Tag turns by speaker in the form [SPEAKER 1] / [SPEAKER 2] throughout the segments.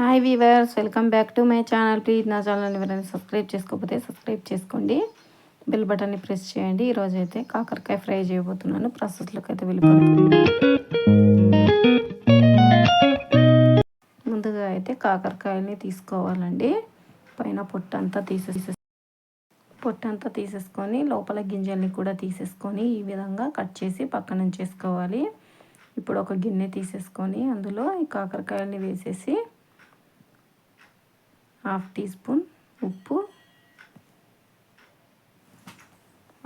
[SPEAKER 1] Hi weavers, welcome back to my channel. Please నా ఛానల్ని ఎవరైనా సబ్స్క్రైబ్ చేసుకోకపోతే సబ్స్క్రైబ్ చేసుకోండి, బెల్ బటన్ని ప్రెస్ చేయండి. ఈరోజు అయితే కాకరకాయ ఫ్రై చేయబోతున్నాను. ప్రాసెస్లోకి అయితే వెళ్ళిపోతున్నాను. ముందుగా అయితే కాకరకాయని తీసుకోవాలండి. పైన పొట్టంతా తీసేసుకొని లోపల గింజల్ని కూడా తీసేసుకొని ఈ విధంగా కట్ చేసి పక్కన ఉంచేసుకోవాలి. ఇప్పుడు ఒక గిన్నె తీసేసుకొని అందులో ఈ కాకరకాయలని వేసేసి 1/2 టీ స్పూన్ ఉప్పు,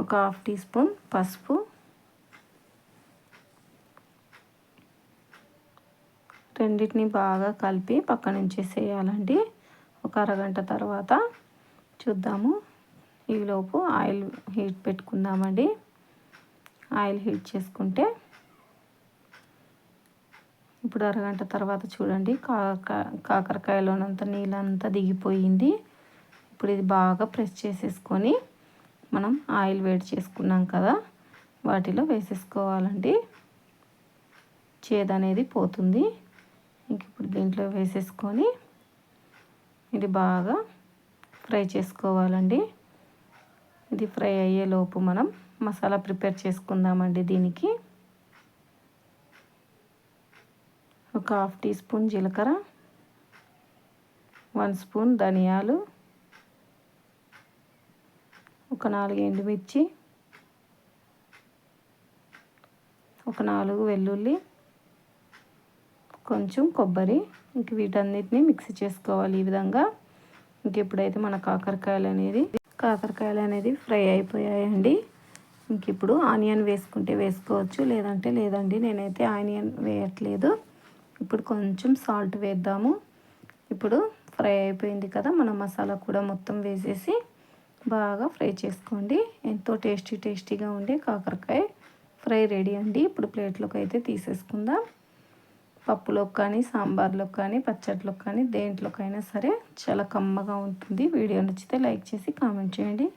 [SPEAKER 1] ఒక 1/2 టీ స్పూన్ పసుపు, రెండింటిని బాగా కలిపి పక్కన ఉంచేసేయాలండి. ఒక అరగంట తర్వాత చూద్దాము. ఈలోపు ఆయిల్ హీట్ పెట్టుకుందామండి. ఆయిల్ హీట్ చేసుకుంటే ఇప్పుడు అరగంట తర్వాత చూడండి, కాకరకాయలోనంత నీళ్ళంతా దిగిపోయింది. ఇప్పుడు ఇది బాగా ప్రెస్ చేసేసుకొని మనం ఆయిల్ వేడి చేసుకున్నాం కదా, వాటిలో వేసేసుకోవాలండి. చేదు అనేది పోతుంది. ఇంక ఇప్పుడు దీంట్లో వేసేసుకొని ఇది బాగా ఫ్రై చేసుకోవాలండి. ఇది ఫ్రై అయ్యేలోపు మనం మసాలా ప్రిపేర్ చేసుకుందామండి. దీనికి ఒక 1/2 టీ స్పూన్ జీలకర్ర, 1 స్పూన్ ధనియాలు, ఒక 4 ఎండుమిర్చి, ఒక 4 వెల్లుల్లి, కొంచెం కొబ్బరి. ఇంక వీటన్నిటిని మిక్సీ చేసుకోవాలి ఈ విధంగా. ఇంక ఇప్పుడైతే మన కాకరకాయలు అనేది ఫ్రై అయిపోయాయండి. ఇంక ఇప్పుడు ఆనియన్ వేసుకుంటే వేసుకోవచ్చు, లేదంటే లేదండి. నేనైతే ఆనియన్ వేయట్లేదు. ఇప్పుడు కొంచెం సాల్ట్ వేద్దాము. ఇప్పుడు ఫ్రై అయిపోయింది కదా, మన మసాలా కూడా మొత్తం వేసేసి బాగా ఫ్రై చేసుకోండి. ఎంతో టేస్టీగా ఉండే కాకరకాయ ఫ్రై రెడీ అండి. ఇప్పుడు ప్లేట్లోకి అయితే తీసేసుకుందాం. పప్పులోకి కానీ, సాంబార్లోకి కానీ, పచ్చడిలోకి కానీ, దేంట్లోకైనా సరే చాలా కమ్మగా ఉంటుంది. వీడియో నచ్చితే లైక్ చేసి కామెంట్ చేయండి.